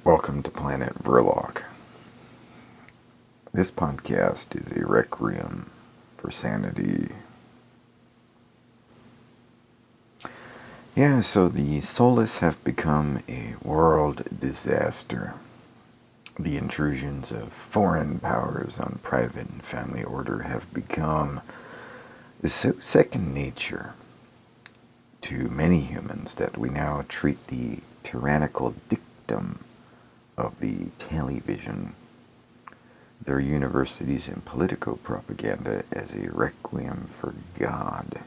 Welcome to Planet Vrilock. This podcast is a Requiem for Sanity. Yeah, so the Solus have become a world disaster. The intrusions of foreign powers on private and family order have become so second nature to many humans that we now treat the tyrannical dictum of the television, their universities and political propaganda as a requiem for God.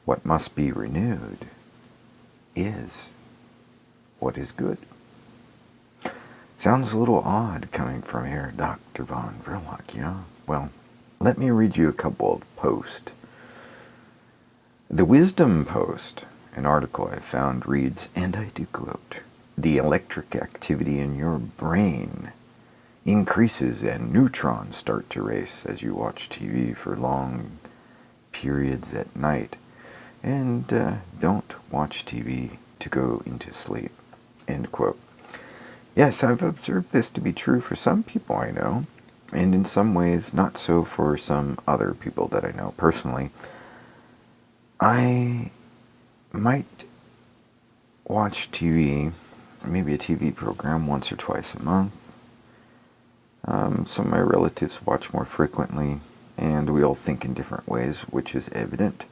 What must be renewed is what is good. Sounds a little odd coming from here, Dr. Von Vrilock, yeah? Well, let me read you a couple of posts. The Wisdom Post, an article I found, reads, and I do quote, "The electric activity in your brain increases and neutrons start to race as you watch TV for long periods at night. And don't watch TV to go into sleep." End quote. Yes, I've observed this to be true for some people I know, and in some ways not so for some other people that I know personally. I might watch TV, maybe a TV program once or twice a month. Some of my relatives watch more frequently, and we all think in different ways, which is evident.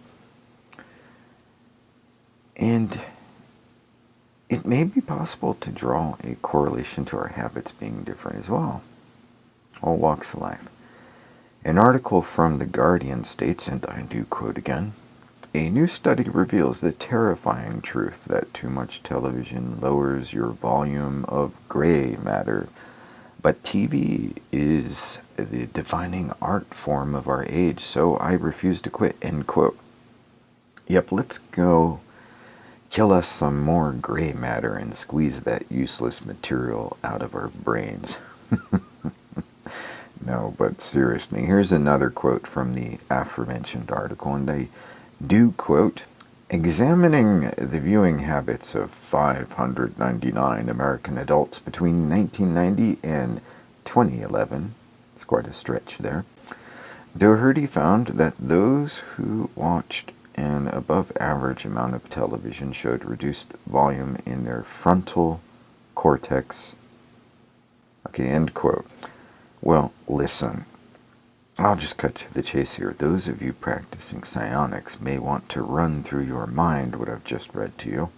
And it may be possible to draw a correlation to our habits being different as well. All walks of life. An article from The Guardian states, and I do quote again, "A new study reveals the terrifying truth that too much television lowers your volume of gray matter. But TV is the defining art form of our age, so I refuse to quit." End quote. Yep, let's go kill us some more gray matter and squeeze that useless material out of our brains. No, but seriously, here's another quote from the aforementioned article, and I do quote, "Examining the viewing habits of 599 American adults between 1990 and 2011, it's quite a stretch there, Doherty found that those who watched an above-average amount of television showed reduced volume in their frontal cortex." Okay, end quote. Well, listen. I'll just cut to the chase here. Those of you practicing psionics may want to run through your mind what I've just read to you.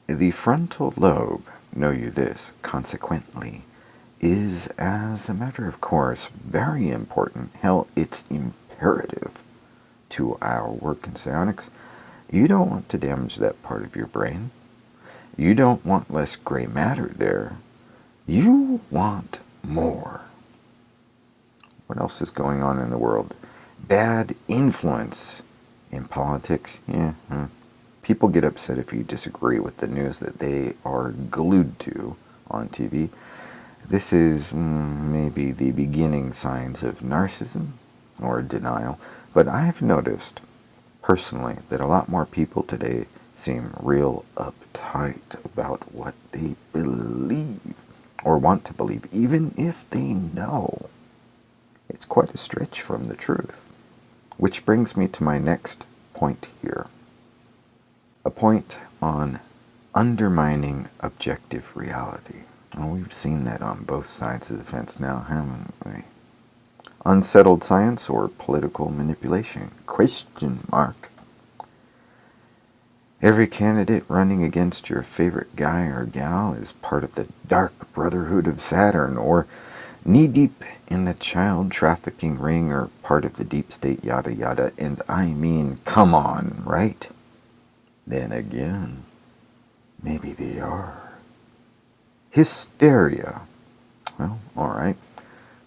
The frontal lobe, know you this, consequently, is, as a matter of course, very important. Hell, it's imperative to our work in psionics. You don't want to damage that part of your brain. You don't want less gray matter there. You want more. What else is going on in the world? Bad influence in politics. Yeah. People get upset if you disagree with the news that they are glued to on TV. This is maybe the beginning signs of narcissism or denial. But I've noticed, personally, that a lot more people today seem real uptight about what they believe or want to believe, even if they know it's quite a stretch from the truth. Which brings me to my next point here. A point on undermining objective reality. Oh, we've seen that on both sides of the fence now, haven't we? Unsettled science or political manipulation? Question mark. Every candidate running against your favorite guy or gal is part of the dark brotherhood of Saturn, or knee-deep in the child trafficking ring, or part of the deep state, yada yada. And I mean, come on, right? Then again, maybe they are. Hysteria. Well, alright.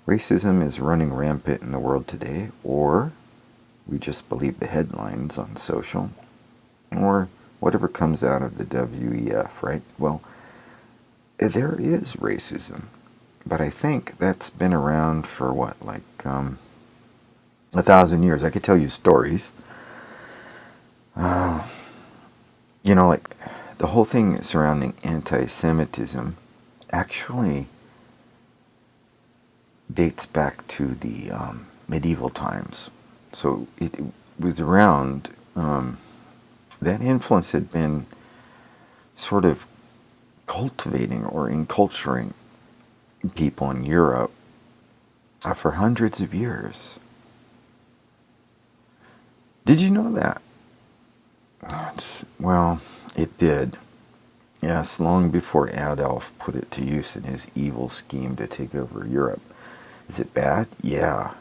Racism is running rampant in the world today, or we just believe the headlines on social, or whatever comes out of the WEF, right? Well, there is racism, but I think that's been around for what, like 1,000 years. I could tell you stories. Like the whole thing surrounding anti-Semitism actually dates back to the medieval times. So it was around, that influence had been sort of cultivating or enculturing people in Europe for hundreds of years. Did you know that? Well, it did. Yes, long before Adolf put it to use in his evil scheme to take over Europe. Is it bad? Yeah.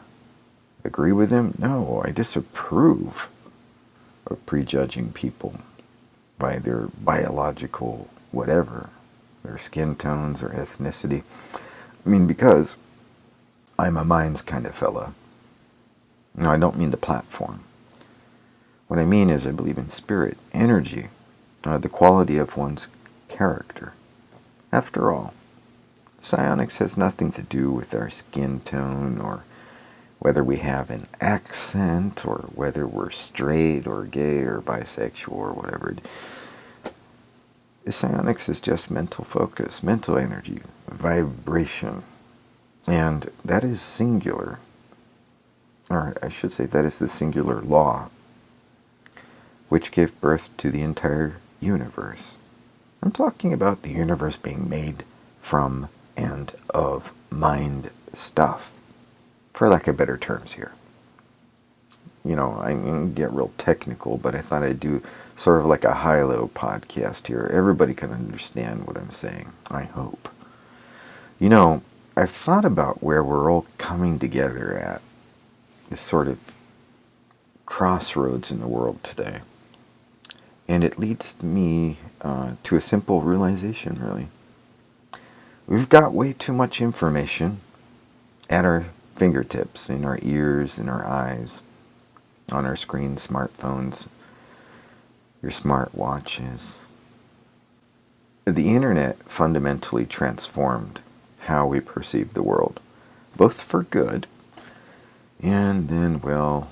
Agree with him? No, I disapprove of prejudging people by their biological whatever, their skin tones or ethnicity. I mean, because I'm a minds kind of fella. No, I don't mean the platform. What I mean is I believe in spirit, energy, the quality of one's character. After all, psionics has nothing to do with our skin tone or whether we have an accent or whether we're straight or gay or bisexual or whatever. Psionics is just mental focus, mental energy, vibration. And that is singular. Or I should say that is the singular law which gave birth to the entire universe. I'm talking about the universe being made from and of mind stuff, for lack of better terms here. You know, I'm going to get real technical, but I thought I'd do sort of like a high-low podcast here. Everybody can understand what I'm saying, I hope. You know, I've thought about where we're all coming together at, this sort of crossroads in the world today. And it leads me to a simple realization, really. We've got way too much information at our fingertips, in our ears, in our eyes, on our screens, smartphones, your smart watches. The internet fundamentally transformed how we perceive the world, both for good and then, well,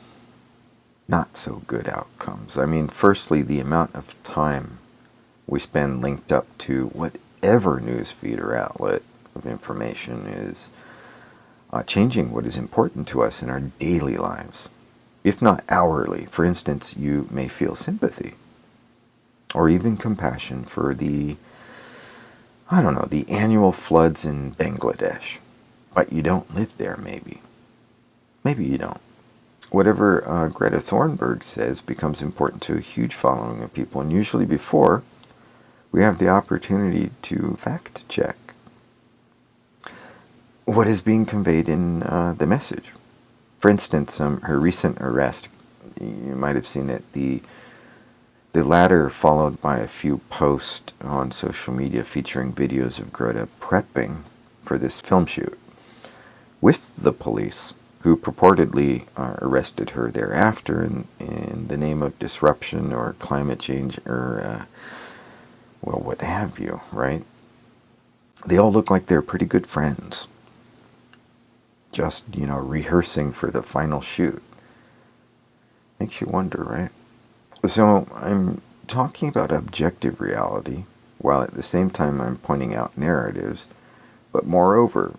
not so good outcomes. I mean, firstly, the amount of time we spend linked up to whatever newsfeed or outlet of information is changing what is important to us in our daily lives, if not hourly. For instance, you may feel sympathy or even compassion for the annual floods in Bangladesh, but you don't live there, maybe. Maybe you don't. Whatever Greta Thunberg says becomes important to a huge following of people, and usually before we have the opportunity to fact check what is being conveyed in the message. For instance, her recent arrest, you might have seen it, the latter followed by a few posts on social media featuring videos of Greta prepping for this film shoot with the police, who purportedly arrested her thereafter in the name of disruption or climate change or, well, what have you, right? They all look like they're pretty good friends. Just, rehearsing for the final shoot. Makes you wonder, right? So I'm talking about objective reality, while at the same time I'm pointing out narratives, but moreover,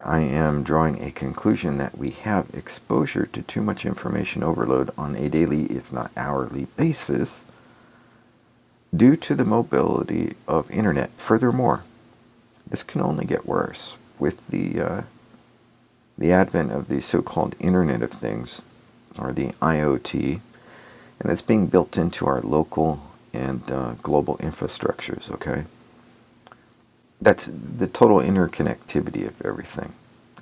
I am drawing a conclusion that we have exposure to too much information overload on a daily, if not hourly, basis due to the mobility of internet. Furthermore, this can only get worse with the advent of the so-called Internet of Things, or the IoT, and it's being built into our local and global infrastructures, okay? That's the total interconnectivity of everything.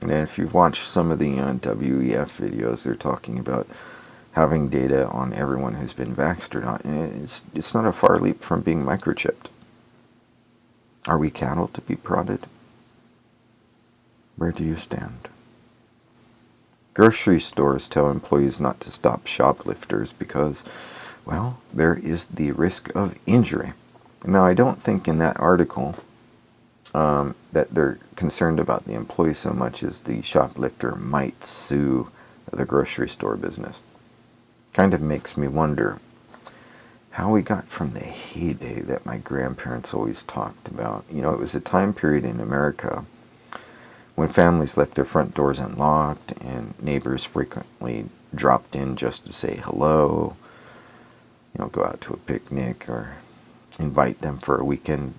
And if you've watched some of the WEF videos, they're talking about having data on everyone who's been vaxxed or not. And it's not a far leap from being microchipped. Are we cattle to be prodded? Where do you stand? Grocery stores tell employees not to stop shoplifters because, well, there is the risk of injury. Now, I don't think in that article that they're concerned about the employee so much as the shoplifter might sue the grocery store business. Kind of makes me wonder how we got from the heyday that my grandparents always talked about. You know, it was a time period in America when families left their front doors unlocked and neighbors frequently dropped in just to say hello, you know, go out to a picnic or invite them for a weekend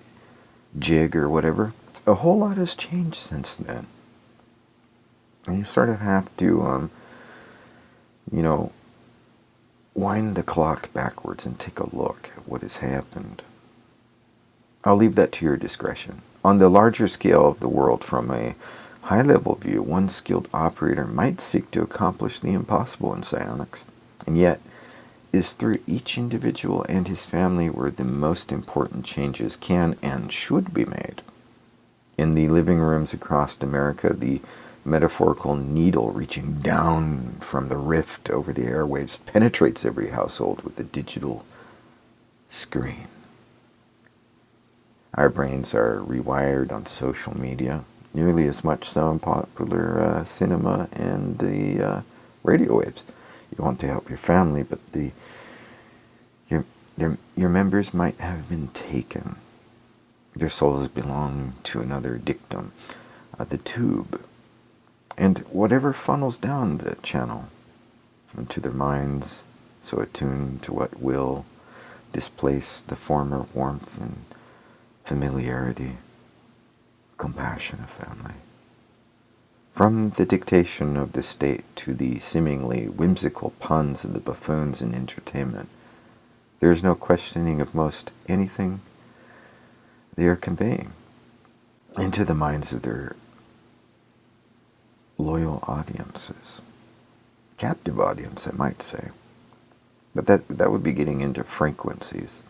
jig or whatever. A whole lot has changed since then. And you sort of have to, you know, wind the clock backwards and take a look at what has happened. I'll leave that to your discretion. On the larger scale of the world, from a high-level view, one skilled operator might seek to accomplish the impossible in psionics, and yet is through each individual and his family where the most important changes can and should be made. In the living rooms across America, the metaphorical needle reaching down from the rift over the airwaves penetrates every household with a digital screen. Our brains are rewired on social media, nearly as much so in popular cinema and the radio waves. You want to help your family, but your members might have been taken. Your souls belong to another dictum, the tube, and whatever funnels down the channel into their minds, so attuned to what will displace the former warmth and familiarity, compassion of family. From the dictation of the state to the seemingly whimsical puns of the buffoons in entertainment, there is no questioning of most anything they are conveying into the minds of their loyal audiences. Captive audience, I might say. But that would be getting into frequencies.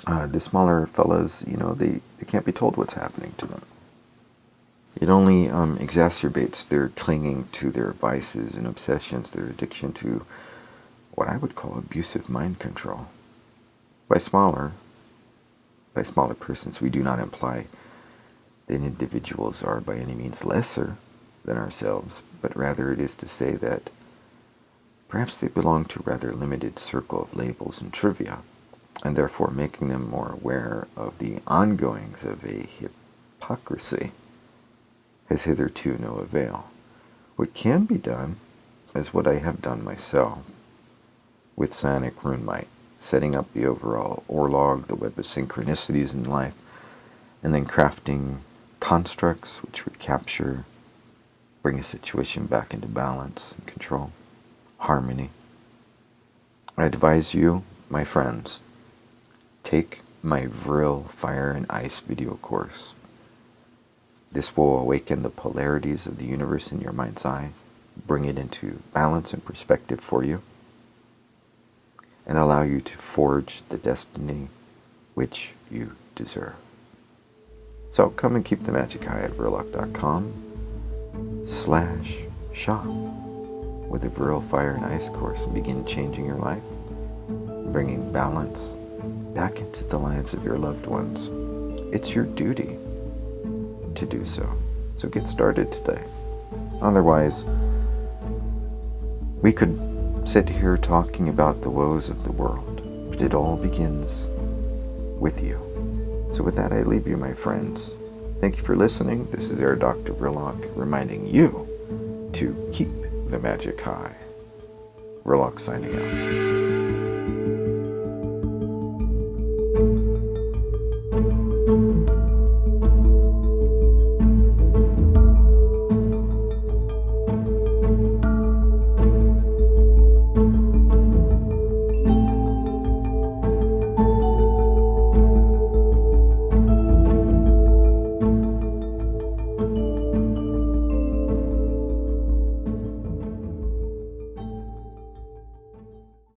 The smaller fellas, you know, they can't be told what's happening to them. It only exacerbates their clinging to their vices and obsessions, their addiction to what I would call abusive mind control. By smaller persons, we do not imply that individuals are by any means lesser than ourselves, but rather it is to say that perhaps they belong to a rather limited circle of labels and trivia, and therefore making them more aware of the ongoings of a hypocrisy has hitherto no avail. What can be done is what I have done myself with psionic rune-might, setting up the overall orlog, the web of synchronicities in life, and then crafting constructs which would capture, bring a situation back into balance and control, harmony. I advise you, my friends, take my Vril Fire and Ice video course. This will awaken the polarities of the universe in your mind's eye, bring it into balance and perspective for you, and allow you to forge the destiny which you deserve. So come and keep the magic high at Vrilock.com/shop with the Vril Fire and Ice course and begin changing your life, bringing balance back into the lives of your loved ones. It's your duty to do so. So get started today. Otherwise, we could sit here talking about the woes of the world, but it all begins with you. So with that, I leave you, my friends. Thank you for listening. This is Dr. Vrilock reminding you to keep the magic high. Vrilock signing out.